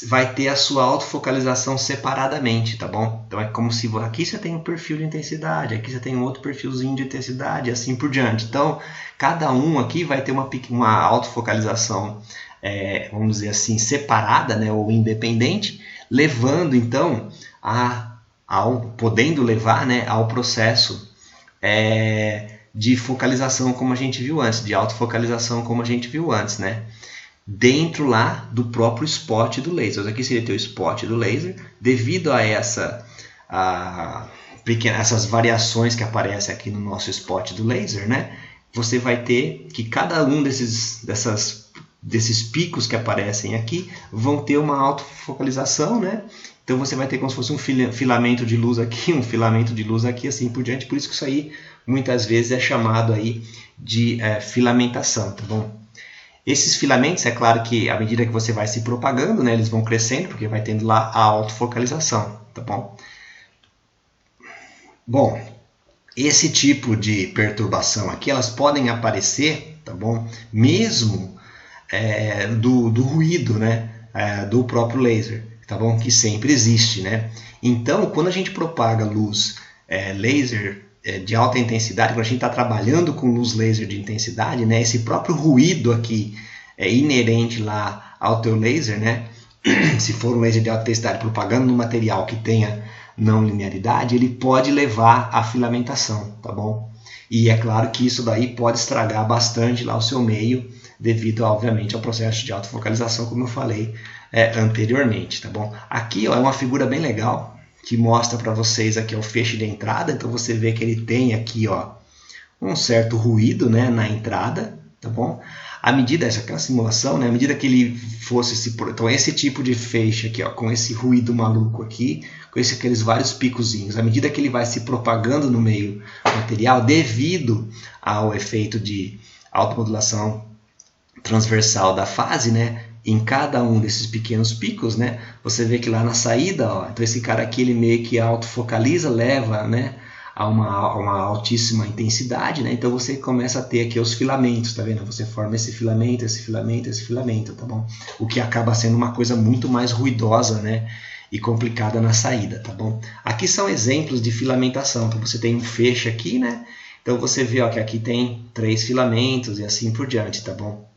vai ter a sua autofocalização separadamente, tá bom? Então é como se aqui você tem um perfil de intensidade, aqui você tem um outro perfilzinho de intensidade e assim por diante. Então cada um aqui vai ter uma autofocalização, vamos dizer assim, separada, né, ou independente, levando então podendo levar, né, ao processo de focalização como a gente viu antes, de autofocalização como a gente viu antes, né? Dentro lá do próprio spot do laser. Aqui seria o spot do laser, devido a essas variações que aparecem aqui no nosso spot do laser, né? Você vai ter que cada um desses picos que aparecem aqui vão ter uma autofocalização, né? Então você vai ter como se fosse um filamento de luz aqui, um filamento de luz aqui, assim por diante. Por isso que isso aí muitas vezes é chamado aí de filamentação, tá bom? Esses filamentos, é claro que à medida que você vai se propagando, né, eles vão crescendo, porque vai tendo lá a autofocalização, tá bom? Bom, esse tipo de perturbação aqui, elas podem aparecer, tá bom? Mesmo do ruído, né, do próprio laser, tá bom? Que sempre existe, né? Então, quando a gente propaga luz laser de alta intensidade, quando a gente está trabalhando com luz laser de intensidade, né, esse próprio ruído aqui inerente lá ao teu laser, né, se for um laser de alta intensidade propagando no material que tenha não linearidade, ele pode levar à filamentação, tá bom? E é claro que isso daí pode estragar bastante lá o seu meio, devido, obviamente, ao processo de autofocalização, como eu falei anteriormente, tá bom? Aqui ó, é uma figura bem legal, que mostra para vocês aqui o feixe de entrada. Então você vê que ele tem aqui ó, um certo ruído, né, na entrada, tá bom? À medida, essa aquela simulação, né, à medida que ele fosse então esse tipo de feixe aqui, ó, com esse ruído maluco aqui, com aqueles vários picozinhos, à medida que ele vai se propagando no meio material, devido ao efeito de automodulação transversal da fase, né, em cada um desses pequenos picos, né, você vê que lá na saída, ó, então esse cara aqui ele meio que autofocaliza, leva, né, a uma altíssima intensidade, né? Então você começa a ter aqui os filamentos, tá vendo? Você forma esse filamento, esse filamento, esse filamento, tá bom? O que acaba sendo uma coisa muito mais ruidosa, né? E complicada na saída, tá bom? Aqui são exemplos de filamentação. Então você tem um feixe aqui, né? Então você vê, ó, que aqui tem 3 filamentos e assim por diante, tá bom?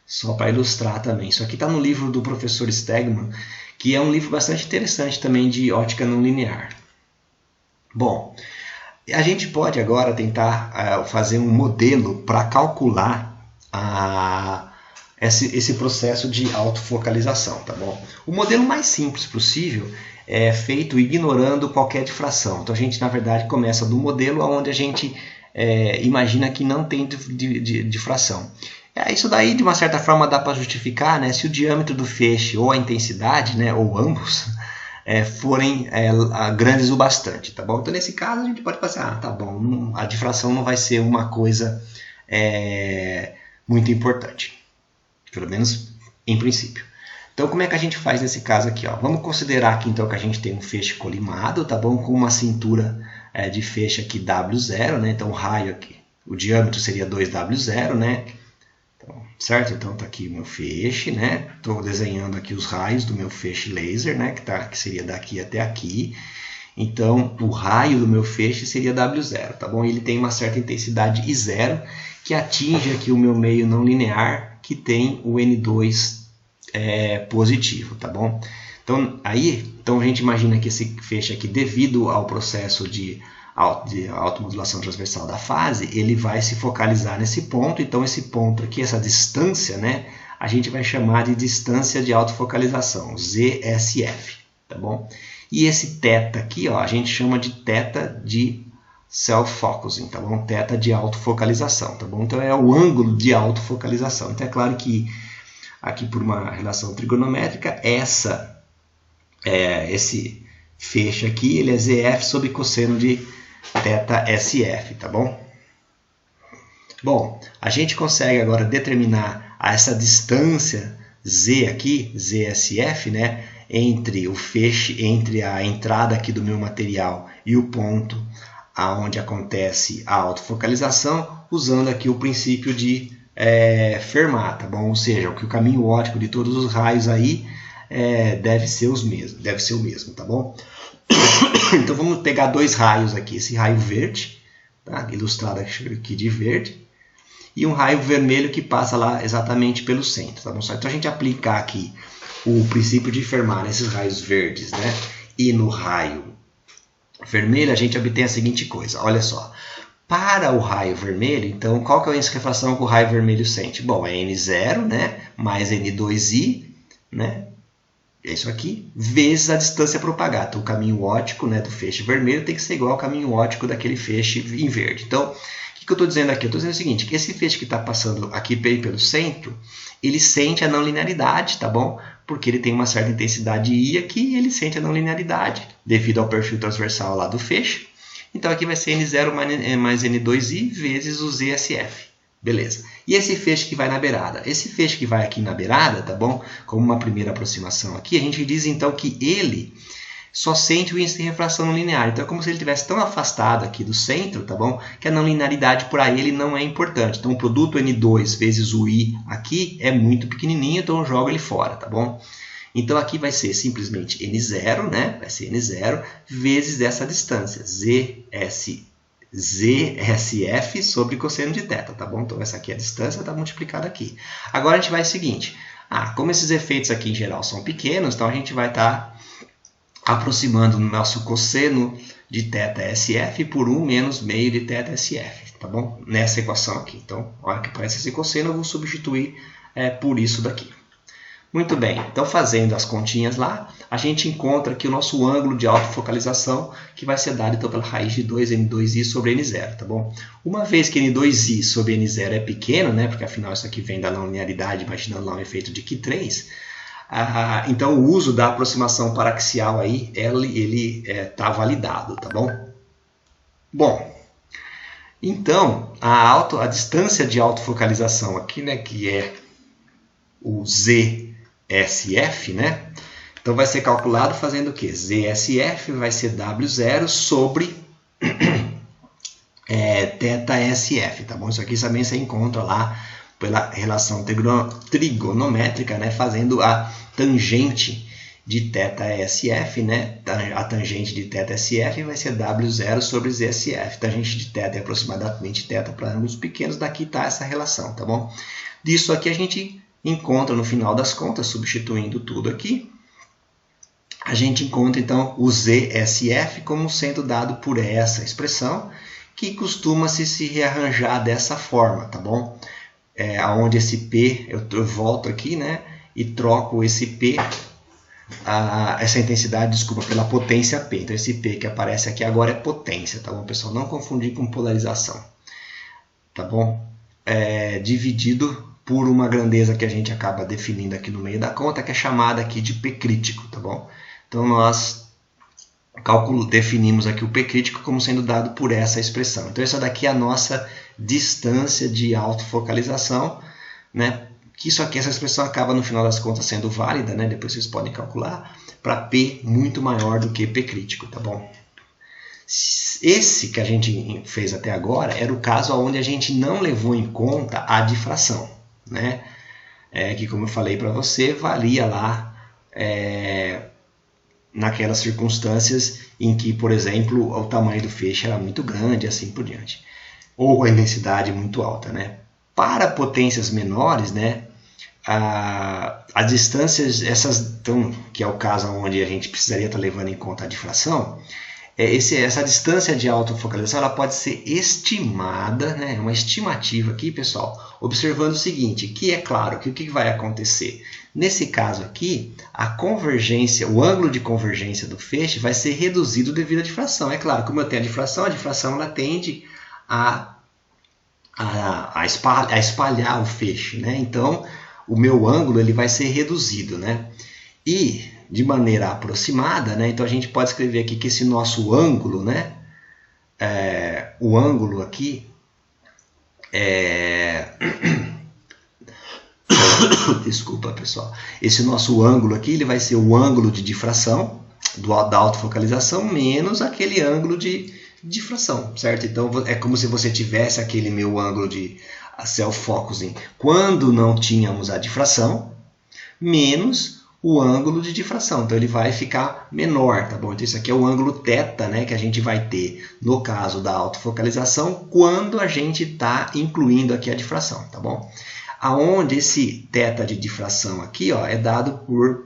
Só para ilustrar também. Isso aqui está no livro do professor Stegman, que é um livro bastante interessante também de ótica não linear. Bom, a gente pode agora tentar fazer um modelo para calcular esse processo de autofocalização, tá bom? O modelo mais simples possível é feito ignorando qualquer difração. Então a gente, na verdade, começa do modelo onde a gente imagina que não tem difração. Isso daí, de uma certa forma, dá para justificar, né, se o diâmetro do feixe ou a intensidade, né, ou ambos, forem grandes o bastante, tá bom? Então, nesse caso, a gente pode pensar, tá bom, a difração não vai ser uma coisa muito importante, pelo menos em princípio. Então, como é que a gente faz nesse caso aqui? Ó? Vamos considerar aqui, então, que a gente tem um feixe colimado, tá bom? Com uma cintura de feixe aqui W0, né? Então, o raio aqui, o diâmetro seria 2W0, né? Certo? Então tá aqui o meu feixe, né? Estou desenhando aqui os raios do meu feixe laser, né? Que seria daqui até aqui. Então o raio do meu feixe seria W0, tá bom? Ele tem uma certa intensidade I0 que atinge aqui o meu meio não linear que tem o N2 positivo, tá bom? Então a gente imagina que esse feixe aqui, devido ao processo de automodulação transversal da fase, ele vai se focalizar nesse ponto. Então esse ponto aqui, essa distância, né, a gente vai chamar de distância de autofocalização, ZSF, tá bom? E esse θ aqui, ó, a gente chama de θ de self-focusing, tá bom? Θ de autofocalização, tá bom? Então é o ângulo de autofocalização. Então é claro que aqui por uma relação trigonométrica, esse feixe aqui, ele é ZF sobre cosseno de θSF, tá bom? Bom, a gente consegue agora determinar essa distância Z aqui, ZSF, né, entre o feixe, entre a entrada aqui do meu material e o ponto aonde acontece a autofocalização, usando aqui o princípio de Fermat, tá bom? Ou seja, que o caminho óptico de todos os raios aí deve ser o mesmo, tá bom? Então vamos pegar 2 raios aqui, esse raio verde, tá? Ilustrado aqui de verde, e um raio vermelho que passa lá exatamente pelo centro, tá bom? Então a gente aplicar aqui o princípio de Fermat nesses raios verdes, né? E no raio vermelho a gente obtém a seguinte coisa, olha só. Para o raio vermelho, então, qual que é a refração que o raio vermelho sente? Bom, é N0, né? Mais N2i, né? É isso aqui, vezes a distância propagada. Então, o caminho óptico, né, do feixe vermelho tem que ser igual ao caminho óptico daquele feixe em verde. Então, o que eu estou dizendo aqui? Eu estou dizendo o seguinte, que esse feixe que está passando aqui bem pelo centro, ele sente a não linearidade, tá bom? Porque ele tem uma certa intensidade I aqui e ele sente a não linearidade, devido ao perfil transversal lá do feixe. Então, aqui vai ser N0 mais N2i vezes o ZSF. Beleza. E esse feixe que vai na beirada? Esse feixe que vai aqui na beirada, tá bom? Como uma primeira aproximação aqui, a gente diz então que ele só sente o índice de refração não linear. Então é como se ele estivesse tão afastado aqui do centro, tá bom? Que a não linearidade para ele não é importante. Então o produto N2 vezes o I aqui é muito pequenininho, então eu jogo ele fora, tá bom? Então aqui vai ser simplesmente N0, né? Vai ser N0 vezes essa distância, ZSF sobre cosseno de θ, tá bom? Então essa aqui é a distância, está multiplicada aqui. Agora a gente vai o seguinte, como esses efeitos aqui em geral são pequenos, então a gente vai estar aproximando o nosso cosseno de θSF por 1 menos meio de θSF, tá bom? Nessa equação aqui. Então, a hora que aparece esse cosseno, eu vou substituir por isso daqui. Muito bem, então fazendo as continhas lá, a gente encontra aqui o nosso ângulo de autofocalização, que vai ser dado então pela raiz de 2n2i sobre n0, tá bom? Uma vez que n2i sobre n0 é pequeno, né, porque afinal isso aqui vem da não linearidade, imaginando lá um efeito de Q3, então o uso da aproximação paraxial aí, ele tá validado, tá bom? Bom, então a distância de autofocalização aqui, né, que é o ZSF, né? Então vai ser calculado fazendo o quê? ZSF vai ser W0 sobre θSF, tá bom? Isso aqui também você encontra lá pela relação trigonométrica, né? Fazendo a tangente de θSF, né? A tangente de θSF vai ser W0 sobre ZSF. Tangente de θ é aproximadamente θ para ângulos pequenos. Daqui está essa relação, tá bom? Disso aqui a gente encontra no final das contas, substituindo tudo aqui, a gente encontra então o ZSF como sendo dado por essa expressão, que costuma se rearranjar dessa forma, tá bom? Onde esse P, eu volto aqui, né, e troco esse P, essa intensidade, desculpa, pela potência P. Então esse P que aparece aqui agora é potência, tá bom, pessoal? Não confundir com polarização, tá bom? Dividido por uma grandeza que a gente acaba definindo aqui no meio da conta, que é chamada aqui de P crítico, tá bom? Então nós definimos aqui o P crítico como sendo dado por essa expressão. Então essa daqui é a nossa distância de autofocalização, né? Que isso aqui, essa expressão acaba no final das contas sendo válida, né? Depois vocês podem calcular, para P muito maior do que P crítico, tá bom? Esse que a gente fez até agora era o caso onde a gente não levou em conta a difração, né? Que, como eu falei para você, valia lá naquelas circunstâncias em que, por exemplo, o tamanho do feixe era muito grande e assim por diante, ou a intensidade muito alta, né? Para potências menores, né, as distâncias, então, que é o caso onde a gente precisaria estar levando em conta a difração, essa distância de autofocalização ela pode ser estimada, né, uma estimativa aqui, pessoal, observando o seguinte, que é claro que o que vai acontecer? Nesse caso aqui, a convergência, o ângulo de convergência do feixe vai ser reduzido devido à difração. É claro, como eu tenho a difração ela tende a espalhar o feixe, né? Então, o meu ângulo ele vai ser reduzido, né? E de maneira aproximada, né? Então a gente pode escrever aqui que esse nosso ângulo, né? O ângulo aqui desculpa, pessoal. Esse nosso ângulo aqui ele vai ser o ângulo de difração da autofocalização menos aquele ângulo de difração, certo? Então é como se você tivesse aquele meu ângulo de self-focusing quando não tínhamos a difração menos o ângulo de difração. Então ele vai ficar menor, tá bom? Então isso aqui é o ângulo θ, né, que a gente vai ter no caso da autofocalização quando a gente está incluindo aqui a difração, tá bom? Aonde esse θ de difração aqui, ó, é dado por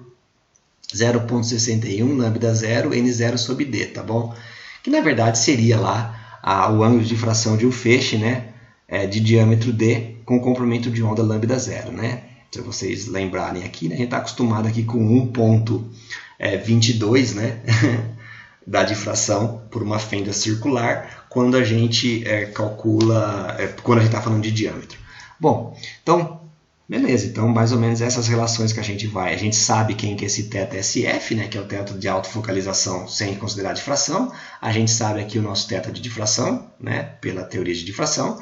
0,61 lambda 0 n0 sobre d, tá bom? Que na verdade seria lá o ângulo de difração de um feixe, né, de diâmetro d com comprimento de onda lambda 0, né? Se vocês lembrarem aqui, né, a gente está acostumado aqui com 1,22, né, da difração por uma fenda circular quando a gente calcula, quando a gente está falando de diâmetro. Bom, então, beleza. Então, mais ou menos essas relações que a gente sabe quem que é esse θSF, né, que é o θ de autofocalização sem considerar a difração. A gente sabe aqui o nosso θ de difração, né, pela teoria de difração.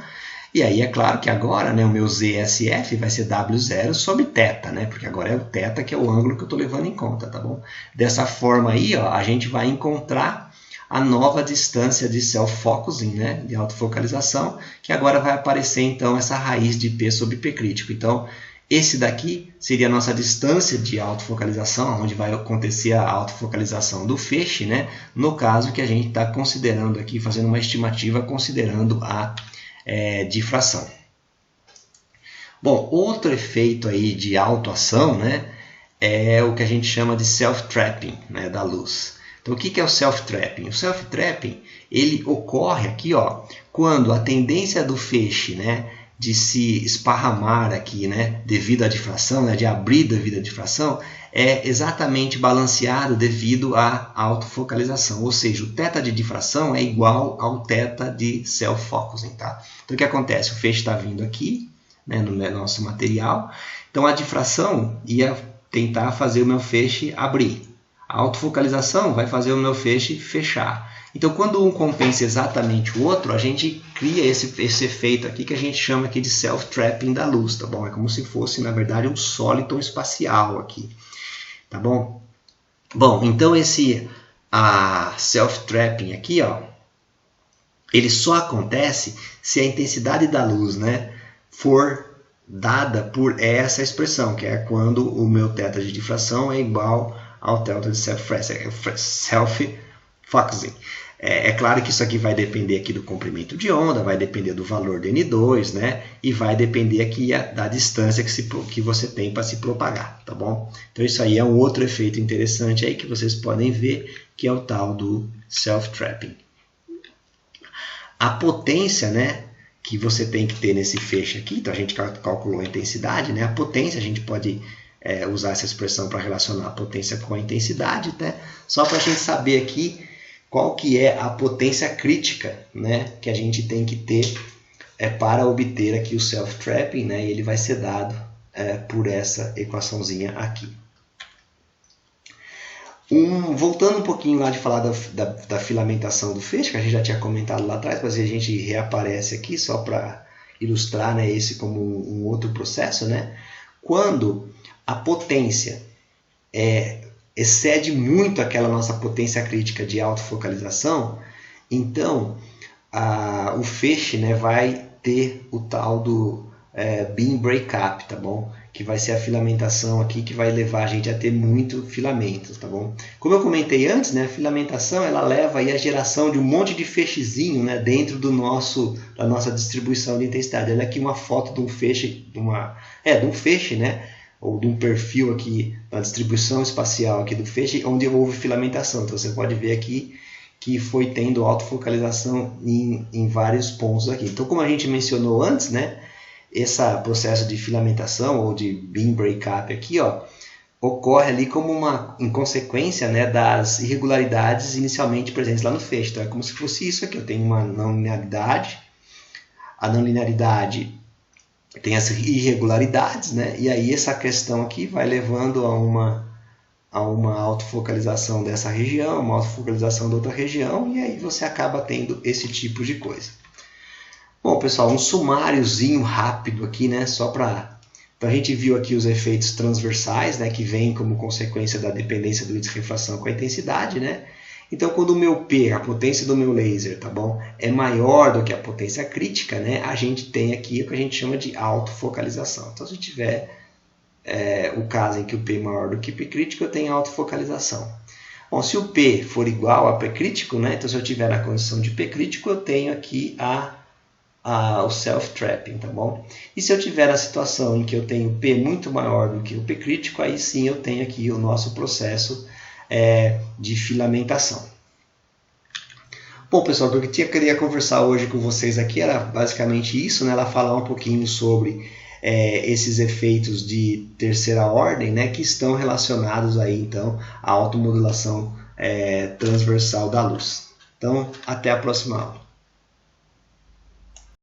E aí é claro que agora, né, o meu ZSF vai ser W0 sobre θ, né, porque agora é o θ que é o ângulo que eu estou levando em conta, tá bom? Dessa forma aí, ó, a gente vai encontrar a nova distância de self-focusing, né, de autofocalização, que agora vai aparecer então essa raiz de P sobre P crítico. Então, esse daqui seria a nossa distância de autofocalização, onde vai acontecer a autofocalização do feixe, né, no caso que a gente está considerando aqui, fazendo uma estimativa considerando a difração. Bom, outro efeito aí de autoação, né, é o que a gente chama de self-trapping, né, da luz. Então, o que é o self-trapping? O self-trapping ele ocorre aqui, ó, quando a tendência do feixe, né, de se esparramar aqui, né, devido à difração, né, de abrir devido à difração, é exatamente balanceado devido à autofocalização, ou seja, o θ de difração é igual ao θ de self-focusing, tá? Então o que acontece? O feixe está vindo aqui, né, no nosso material, então a difração ia tentar fazer o meu feixe abrir, a autofocalização vai fazer o meu feixe fechar. Então quando um compensa exatamente o outro, a gente cria esse efeito aqui que a gente chama aqui de self-trapping da luz, tá bom? É como se fosse, na verdade, um sóliton espacial aqui. Tá bom? Bom, então esse self-trapping aqui, ó, ele só acontece se a intensidade da luz, né, for dada por essa expressão, que é quando o meu θ de difração é igual ao θ de self-focusing. É claro que isso aqui vai depender aqui do comprimento de onda, vai depender do valor de N2, né? E vai depender aqui da distância que você tem para se propagar, tá bom? Então isso aí é um outro efeito interessante aí que vocês podem ver, que é o tal do self-trapping. A potência, né, que você tem que ter nesse feixe aqui, então a gente calculou a intensidade, né? A potência, a gente pode usar essa expressão para relacionar a potência com a intensidade, né? Só para a gente saber aqui qual que é a potência crítica, né, que a gente tem que ter para obter aqui o self-trapping, né, e ele vai ser dado por essa equaçãozinha aqui. Voltando um pouquinho lá de falar da filamentação do feixe, que a gente já tinha comentado lá atrás, mas a gente reaparece aqui só para ilustrar, né, esse como um outro processo, né? Quando a potência excede muito aquela nossa potência crítica de autofocalização, então o feixe, né, vai ter o tal do beam breakup, tá bom? Que vai ser a filamentação aqui que vai levar a gente a ter muito filamento, tá bom? Como eu comentei antes, né, a filamentação ela leva aí a geração de um monte de feixezinho, né, dentro da nossa distribuição de intensidade. Olha aqui uma foto de um feixe, de um feixe, né, ou de um perfil aqui na distribuição espacial aqui do feixe, onde houve filamentação. Então você pode ver aqui que foi tendo autofocalização em vários pontos aqui. Então, como a gente mencionou antes, né, esse processo de filamentação ou de beam breakup aqui, ó, ocorre ali como em consequência, né, das irregularidades inicialmente presentes lá no feixe. Então é como se fosse isso aqui. Eu tenho uma não linearidade, a não linearidade tem as irregularidades, né? E aí essa questão aqui vai levando a uma autofocalização dessa região, uma autofocalização da outra região, e aí você acaba tendo esse tipo de coisa. Bom, pessoal, um sumáriozinho rápido aqui, né? Só para a gente viu aqui os efeitos transversais, né? Que vêm como consequência da dependência do índice de refração com a intensidade, né? Então, quando o meu P, a potência do meu laser, tá bom, é maior do que a potência crítica, né, a gente tem aqui o que a gente chama de autofocalização. Então, se tiver o caso em que o P é maior do que o P crítico, eu tenho autofocalização. Bom, se o P for igual a P crítico, né, então se eu tiver na condição de P crítico, eu tenho aqui o self-trapping, tá bom? E se eu tiver na situação em que eu tenho P muito maior do que o P crítico, aí sim eu tenho aqui o nosso processo de filamentação. Bom, pessoal, o que eu queria conversar hoje com vocês aqui era basicamente isso, né? Ela falar um pouquinho sobre esses efeitos de terceira ordem, né? Que estão relacionados aí, então, à automodulação transversal da luz. Então, até a próxima aula.